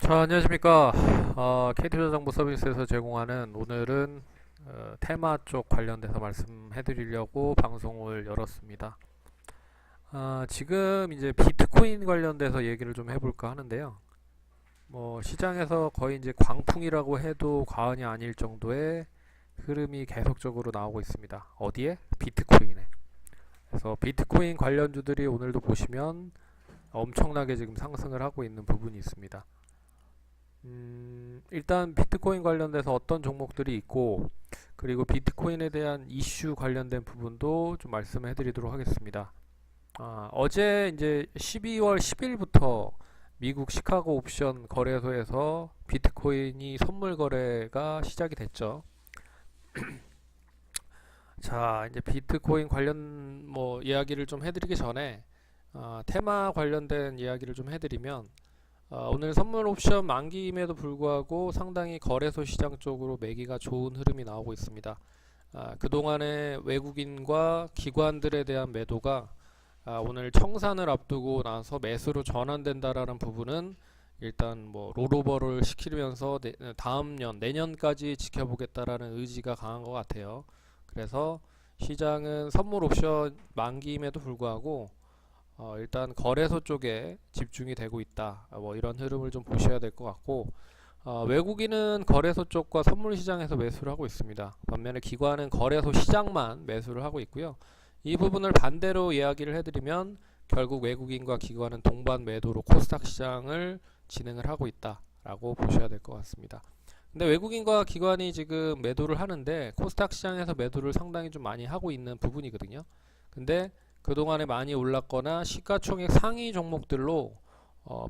자, 안녕하십니까. KT투자정보 서비스에서 제공하는 오늘은 테마 쪽 관련돼서 말씀해 드리려고 방송을 열었습니다. 지금 이제 비트코인 관련돼서 얘기를 좀 해볼까 하는데요. 뭐 시장에서 거의 이제 광풍이라고 해도 과언이 아닐 정도의 흐름이 계속적으로 나오고 있습니다. 어디에? 비트코인에. 그래서 비트코인 관련주들이 오늘도 보시면 엄청나게 지금 상승을 하고 있는 부분이 있습니다. 일단 비트코인 관련돼서 어떤 종목들이 있고, 그리고 비트코인에 대한 이슈 관련된 부분도 좀 말씀해 드리도록 하겠습니다. 어제 이제 12월 10일부터 미국 시카고 옵션 거래소에서 비트코인이 선물 거래가 시작이 됐죠. 자, 이제 비트코인 관련 뭐 이야기를 좀 해드리기 전에 테마 관련된 이야기를 좀 해드리면, 오늘 선물 옵션 만기임에도 불구하고 상당히 거래소 시장 쪽으로 매기가 좋은 흐름이 나오고 있습니다. 그동안의 외국인과 기관들에 대한 매도가 오늘 청산을 앞두고 나서 매수로 전환된다라는 부분은 일단 뭐 롤오버를 시키면서 다음 년 내년까지 지켜보겠다라는 의지가 강한 것 같아요. 그래서 시장은 선물 옵션 만기임에도 불구하고 일단 거래소 쪽에 집중이 되고 있다. 뭐 이런 흐름을 좀 보셔야 될 것 같고, 외국인은 거래소 쪽과 선물 시장에서 매수를 하고 있습니다. 반면에 기관은 거래소 시장만 매수를 하고 있고요. 이 부분을 반대로 이야기를 해드리면 결국 외국인과 기관은 동반 매도로 코스닥 시장을 진행을 하고 있다라고 보셔야 될 것 같습니다. 근데 외국인과 기관이 지금 매도를 하는데 코스닥 시장에서 매도를 상당히 좀 많이 하고 있는 부분이거든요. 근데 그동안에 많이 올랐거나 시가총액 상위 종목들로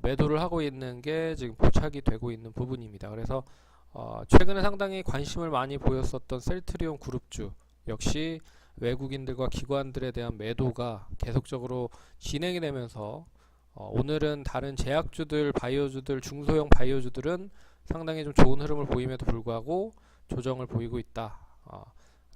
매도를 하고 있는 게 지금 포착이 되고 있는 부분입니다. 그래서 최근에 상당히 관심을 많이 보였었던 셀트리온 그룹주 역시 외국인들과 기관들에 대한 매도가 계속적으로 진행이 되면서 오늘은 다른 제약주들, 바이오주들, 중소형 바이오주들은 상당히 좀 좋은 흐름을 보임에도 불구하고 조정을 보이고 있다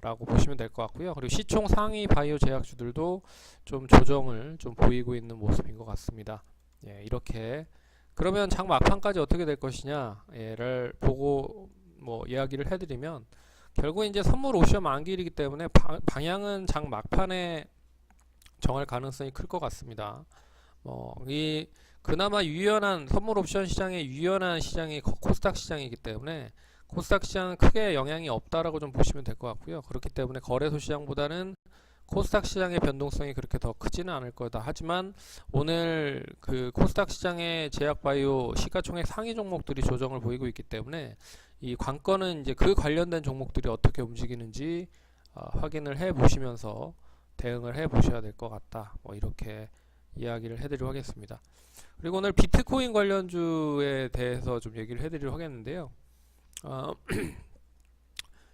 라고 보시면 될 것 같고요. 그리고 시총 상위 바이오 제약주들도 좀 조정을 좀 보이고 있는 모습인 것 같습니다. 예, 이렇게 그러면 장 막판까지 어떻게 될 것이냐를 보고 뭐 이야기를 해드리면 결국 이제 선물 옵션 만기이기 때문에 방향은 장 막판에 정할 가능성이 클 것 같습니다. 이 그나마 유연한 선물 옵션 시장의 유연한 시장이 코스닥 시장이기 때문에 코스닥 시장은 크게 영향이 없다라고 좀 보시면 될 것 같고요. 그렇기 때문에 거래소 시장보다는 코스닥 시장의 변동성이 그렇게 더 크지는 않을 거다. 하지만 오늘 그 코스닥 시장의 제약바이오 시가총액 상위 종목들이 조정을 보이고 있기 때문에 이 관건은 이제 그 관련된 종목들이 어떻게 움직이는지 확인을 해 보시면서 대응을 해 보셔야 될 것 같다. 뭐 이렇게 이야기를 해드리도록 하겠습니다. 그리고 오늘 비트코인 관련주에 대해서 좀 얘기를 해드리도록 하겠는데요.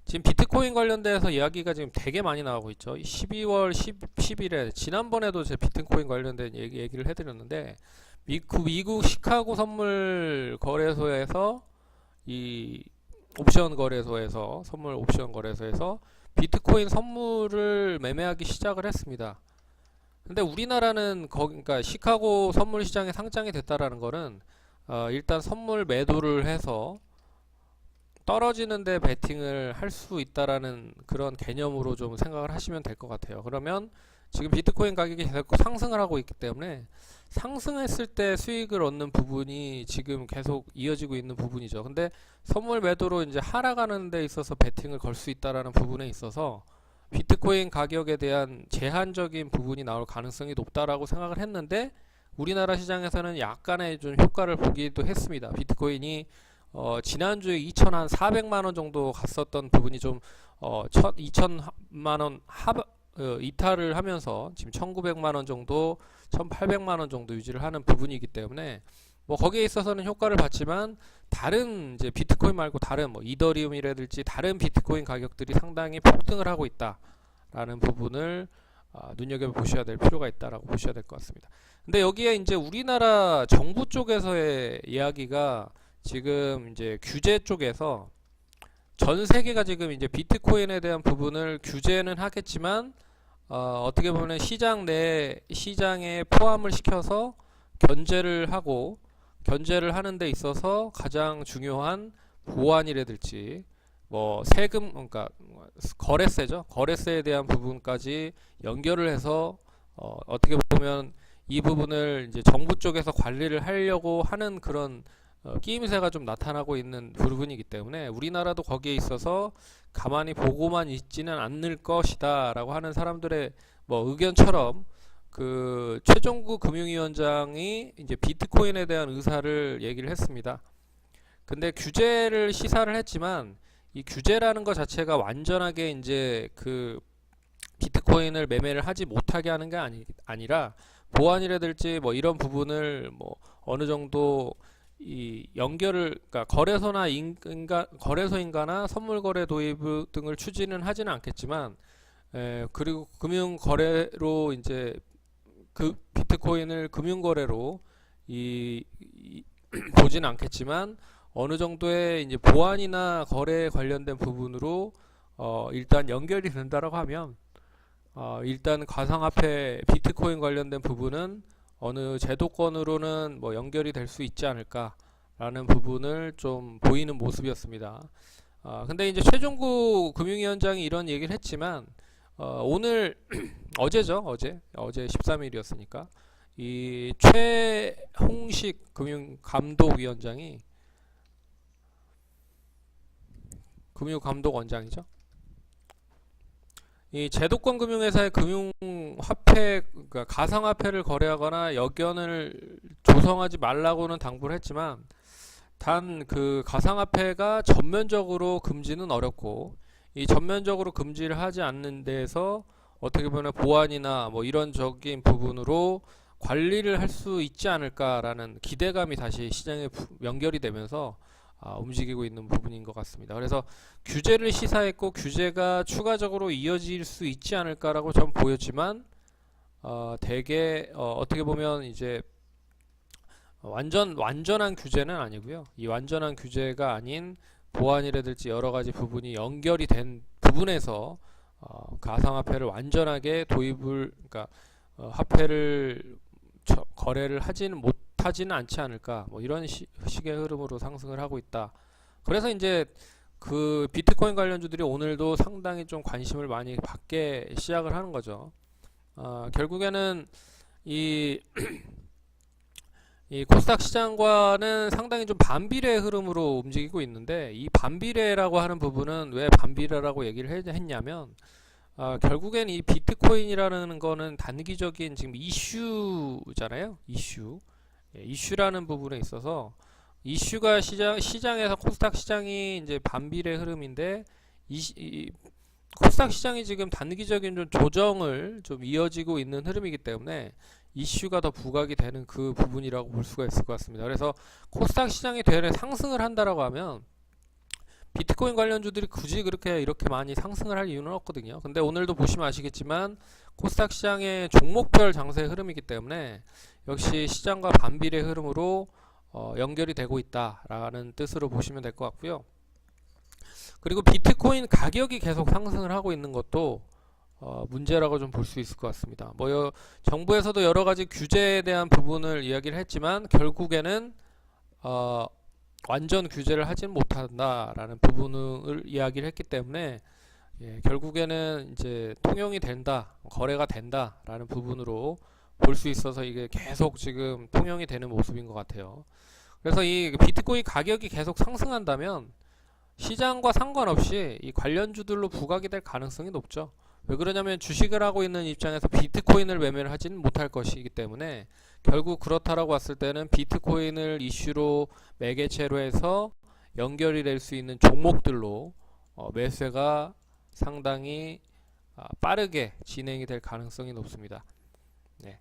지금 비트코인 관련돼서 이야기가 지금 되게 많이 나오고 있죠. 12월 10일에 지난번에도 제 비트코인 관련된 얘기를 해드렸는데 미국 시카고 선물 거래소에서 이 옵션 거래소에서 선물 옵션 거래소에서 비트코인 선물을 매매하기 시작을 했습니다. 근데 우리나라는 그러니까 시카고 선물 시장에 상장이 됐다라는 거는 일단 선물 매도를 해서 떨어지는데 베팅을 할 수 있다라는 그런 개념으로 좀 생각을 하시면 될 것 같아요. 그러면 지금 비트코인 가격이 계속 상승을 하고 있기 때문에 상승했을 때 수익을 얻는 부분이 지금 계속 이어지고 있는 부분이죠. 근데 선물 매도로 이제 하락하는 데 있어서 베팅을 걸 수 있다라는 부분에 있어서 비트코인 가격에 대한 제한적인 부분이 나올 가능성이 높다라고 생각을 했는데 우리나라 시장에서는 약간의 좀 효과를 보기도 했습니다. 비트코인이 지난주에 2,400만원 정도 갔었던 부분이 좀 2,000만원 이탈을 하면서 지금 1,900만원 정도 1,800만원 정도 유지를 하는 부분이기 때문에 뭐 거기에 있어서는 효과를 봤지만 다른 이제 비트코인 말고 다른 뭐 이더리움이라든지 다른 비트코인 가격들이 상당히 폭등을 하고 있다라는 부분을 눈여겨 보셔야 될 필요가 있다라고 보셔야 될 것 같습니다. 근데 여기에 이제 우리나라 정부 쪽에서의 이야기가 지금 이제 규제 쪽에서 전 세계가 지금 이제 비트코인에 대한 부분을 규제는 하겠지만 어떻게 보면 시장에 포함을 시켜서 견제를 하고 견제를 하는 데 있어서 가장 중요한 보안이라든지 뭐 세금, 그러니까 거래세죠. 거래세에 대한 부분까지 연결을 해서 어떻게 보면 이 부분을 이제 정부 쪽에서 관리를 하려고 하는 그런 끼임새가 좀 나타나고 있는 부분이기 때문에 우리나라도 거기에 있어서 가만히 보고만 있지는 않을 것이다 라고 하는 사람들의 뭐 의견처럼 그 최종구 금융위원장이 이제 비트코인에 대한 의사를 얘기를 했습니다. 근데 규제를 시사를 했지만 이 규제라는 것 자체가 완전하게 이제 그 비트코인을 매매를 하지 못하게 하는 게 아니라 보안이라든지 뭐 이런 부분을 뭐 어느 정도 이 연결을, 그러니까 거래소인가나 선물 거래 도입 등을 추진은 하지는 않겠지만, 그리고 금융 거래로 이제 그 비트코인을 금융 거래로 보지는 않겠지만 어느 정도의 이제 보안이나 거래에 관련된 부분으로 일단 연결이 된다라고 하면 일단 가상화폐 비트코인 관련된 부분은 어느 제도권으로는 뭐 연결이 될 수 있지 않을까라는 부분을 좀 보이는 모습이었습니다. 근데 이제 최종구 금융위원장이 이런 얘기를 했지만 오늘 어제죠, 어제 13일이었으니까 이 최홍식 금융감독원장이죠. 이 제도권 금융회사의 금융화폐, 그러니까 가상화폐를 거래하거나 여건을 조성하지 말라고는 당부를 했지만 단 그 가상화폐가 전면적으로 금지는 어렵고 이 전면적으로 금지를 하지 않는 데에서 어떻게 보면 보안이나 뭐 이런적인 부분으로 관리를 할 수 있지 않을까라는 기대감이 다시 시장에 연결이 되면서 움직이고 있는 부분인 것 같습니다. 그래서 규제를 시사했고 규제가 추가적으로 이어질 수 있지 않을까라고 전 보였지만 대개 어떻게 보면 이제 완전한 규제는 아니고요. 이 완전한 규제가 아닌 보안이라든지 여러 가지 부분이 연결이 된 부분에서 가상화폐를 완전하게 도입을, 그러니까 화폐를 거래를 못하지는 않지 않을까, 뭐 이런 식의 흐름으로 상승을 하고 있다. 그래서 이제 그 비트코인 관련주들이 오늘도 상당히 좀 관심을 많이 받게 시작을 하는 거죠. 결국에는 이 코스닥 시장과는 상당히 좀 반비례 흐름으로 움직이고 있는데, 이 반비례라고 하는 부분은 왜 반비례라고 얘기를 했냐면 결국엔 이 비트코인이라는 거는 단기적인 지금 이슈잖아요. 이슈라는 부분에 있어서 이슈가 시장에서 코스닥 시장이 이제 반비례 흐름인데 코스닥 시장이 지금 단기적인 좀 조정을 좀 이어지고 있는 흐름이기 때문에 이슈가 더 부각이 되는 그 부분이라고 볼 수가 있을 것 같습니다. 그래서 코스닥 시장이 되레 상승을 한다라고 하면 비트코인 관련주들이 굳이 그렇게 이렇게 많이 상승을 할 이유는 없거든요. 근데 오늘도 보시면 아시겠지만 코스닥 시장의 종목별 장세의 흐름이기 때문에 역시 시장과 반비례 흐름으로 연결이 되고 있다라는 뜻으로 보시면 될 것 같고요. 그리고 비트코인 가격이 계속 상승을 하고 있는 것도 문제라고 좀 볼 수 있을 것 같습니다. 뭐 정부에서도 여러 가지 규제에 대한 부분을 이야기를 했지만 결국에는 완전 규제를 하지는 못한다라는 부분을 이야기를 했기 때문에 결국에는 이제 통용이 된다, 거래가 된다라는 부분으로 볼 수 있어서 이게 계속 지금 통용이 되는 모습인 것 같아요. 그래서 이 비트코인 가격이 계속 상승한다면 시장과 상관없이 이 관련주들로 부각이 될 가능성이 높죠. 왜 그러냐면 주식을 하고 있는 입장에서 비트코인을 매매를 하지는 못할 것이기 때문에 결국 그렇다라고 봤을 때는 비트코인을 이슈로 매개체로 해서 연결이 될 수 있는 종목들로 매수가 상당히 빠르게 진행이 될 가능성이 높습니다. 네.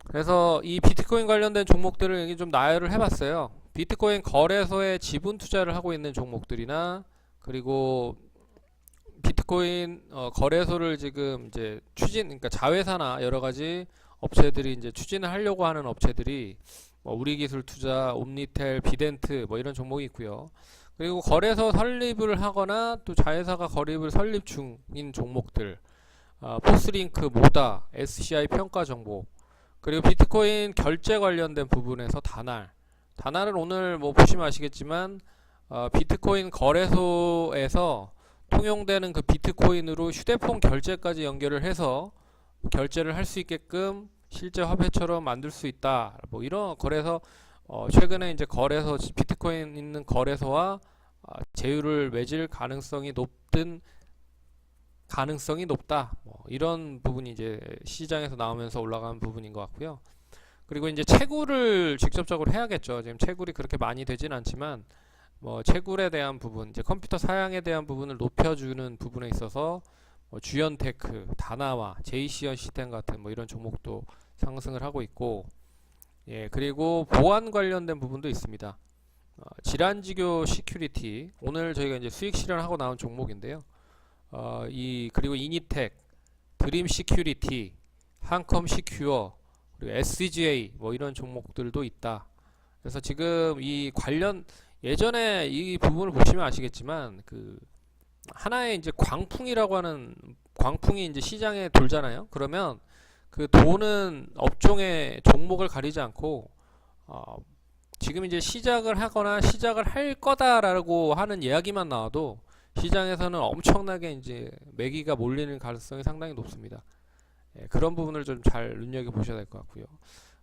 그래서 이 비트코인 관련된 종목들을 좀 나열을 해봤어요. 비트코인 거래소에 지분 투자를 하고 있는 종목들이나 그리고 비트코인 거래소를 지금 이제 그러니까 자회사나 여러 가지 업체들이 이제 추진을 하려고 하는 업체들이 뭐 우리기술투자, 옴니텔, 비덴트 뭐 이런 종목이 있고요. 그리고 거래소 설립을 하거나 또 자회사가 거래를 설립 중인 종목들, 포스링크, 모다, SCI 평가 정보, 그리고 비트코인 결제 관련된 부분에서 다날, 다나는 오늘 뭐 보시면 아시겠지만 비트코인 거래소에서 통용되는 그 비트코인으로 휴대폰 결제까지 연결을 해서 결제를 할 수 있게끔 실제 화폐처럼 만들 수 있다. 뭐 이런 거래소 최근에 이제 거래소 비트코인 있는 거래소와 제휴를 맺을 가능성이 높다. 뭐 이런 부분이 이제 시장에서 나오면서 올라가는 부분인 것 같고요. 그리고 이제 채굴을 직접적으로 해야겠죠. 지금 채굴이 그렇게 많이 되진 않지만 뭐 채굴에 대한 부분, 이제 컴퓨터 사양에 대한 부분을 높여주는 부분에 있어서 뭐 주연테크, 다나와, 제이시언 시스템 같은 뭐 이런 종목도 상승을 하고 있고, 예, 그리고 보안 관련된 부분도 있습니다. 질환지교 시큐리티, 오늘 저희가 이제 수익 실현하고 나온 종목인데요. 그리고 이니텍, 드림 시큐리티, 한컴 시큐어, 그리고 SCGA 뭐 이런 종목들도 있다. 그래서 지금 이 관련 예전에 이 부분을 보시면 아시겠지만 그 하나의 이제 광풍이라고 하는 광풍이 이제 시장에 돌잖아요. 그러면 그 도는 업종의 종목을 가리지 않고 지금 이제 시작을 하거나 시작을 할 거다라고 하는 이야기만 나와도 시장에서는 엄청나게 이제 매기가 몰리는 가능성이 상당히 높습니다. 예, 그런 부분을 좀 잘 눈여겨 보셔야 될 것 같고요.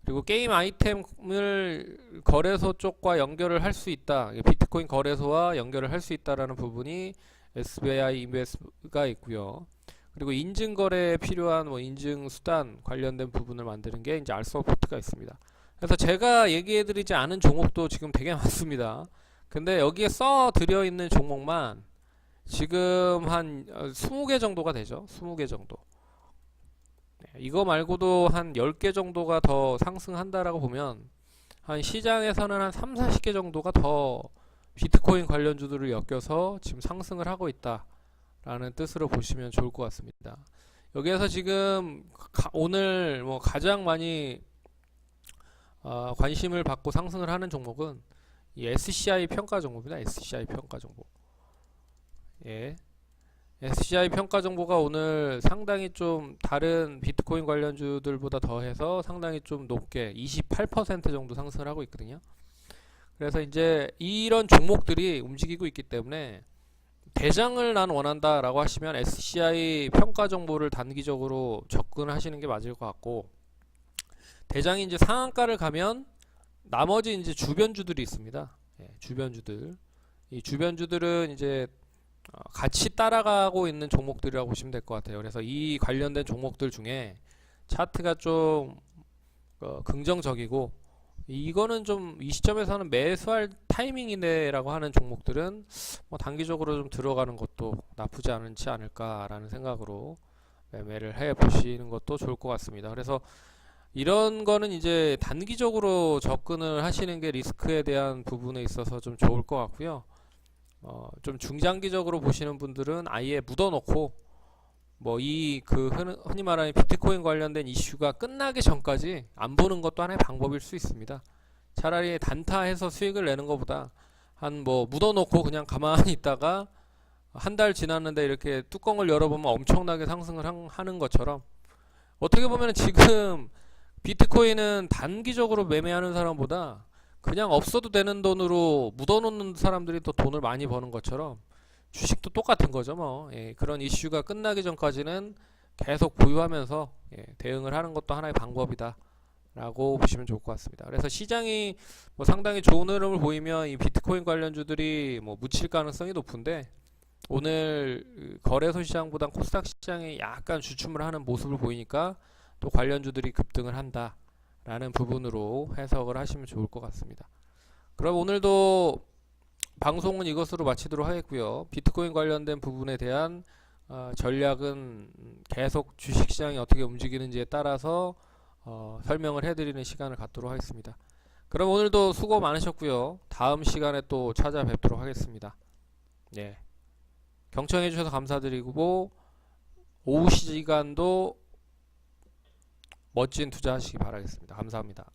그리고 게임 아이템을 거래소 쪽과 연결을 할 수 있다. 비트코인 거래소와 연결을 할 수 있다라는 부분이 SBI 인베스트가 있고요. 그리고 인증 거래에 필요한 뭐 인증 수단 관련된 부분을 만드는 게 이제 알서포트가 있습니다. 그래서 제가 얘기해 드리지 않은 종목도 지금 되게 많습니다. 근데 여기에 써 드려 있는 종목만 지금 한 20개 정도가 되죠. 20개 정도. 이거 말고도 한 10개 정도가 더 상승한다라고 보면 한 시장에서는 한 3, 40개 정도가 더 비트코인 관련주들을 엮여서 지금 상승을 하고 있다라는 뜻으로 보시면 좋을 것 같습니다. 여기에서 지금 오늘 뭐 가장 많이 관심을 받고 상승을 하는 종목은 이 SCI 평가 정보입니다. SCI 평가 정보. 예. SCI 평가 정보가 오늘 상당히 좀 다른 비트코인 관련주들보다 더해서 상당히 좀 높게 28% 정도 상승을 하고 있거든요. 그래서 이제 이런 종목들이 움직이고 있기 때문에 대장을 난 원한다 라고 하시면 SCI 평가 정보를 단기적으로 접근하시는 게 맞을 것 같고, 대장이 이제 상한가를 가면 나머지 이제 주변주들이 있습니다. 예, 주변주들. 이 주변주들은 이제 같이 따라가고 있는 종목들이라고 보시면 될 것 같아요. 그래서 이 관련된 종목들 중에 차트가 좀 긍정적이고, 이거는 좀 이 시점에서는 매수할 타이밍이네 라고 하는 종목들은 뭐 단기적으로 좀 들어가는 것도 나쁘지 않지 않을까라는 생각으로 매매를 해 보시는 것도 좋을 것 같습니다. 그래서 이런 거는 이제 단기적으로 접근을 하시는 게 리스크에 대한 부분에 있어서 좀 좋을 것 같고요. 좀 중장기적으로 보시는 분들은 아예 묻어놓고 뭐 흔히 말하는 비트코인 관련된 이슈가 끝나기 전까지 안 보는 것도 하나의 방법일 수 있습니다. 차라리 단타해서 수익을 내는 것보다 한 뭐 묻어놓고 그냥 가만히 있다가 한 달 지났는데 이렇게 뚜껑을 열어보면 엄청나게 상승을 하는 것처럼, 어떻게 보면 지금 비트코인은 단기적으로 매매하는 사람보다 그냥 없어도 되는 돈으로 묻어놓는 사람들이 또 돈을 많이 버는 것처럼 주식도 똑같은 거죠. 뭐 그런 이슈가 끝나기 전까지는 계속 보유하면서 대응을 하는 것도 하나의 방법이다 라고 보시면 좋을 것 같습니다. 그래서 시장이 뭐 상당히 좋은 흐름을 보이면 이 비트코인 관련주들이 뭐 묻힐 가능성이 높은데, 오늘 거래소 시장보다 코스닥 시장이 약간 주춤을 하는 모습을 보이니까 또 관련주들이 급등을 한다 라는 부분으로 해석을 하시면 좋을 것 같습니다. 그럼 오늘도 방송은 이것으로 마치도록 하겠고요. 비트코인 관련된 부분에 대한 전략은 계속 주식시장이 어떻게 움직이는지에 따라서 설명을 해드리는 시간을 갖도록 하겠습니다. 그럼 오늘도 수고 많으셨고요. 다음 시간에 또 찾아뵙도록 하겠습니다. 네. 경청해 주셔서 감사드리고, 오후 시간도 멋진 투자 하시기 바라겠습니다. 감사합니다.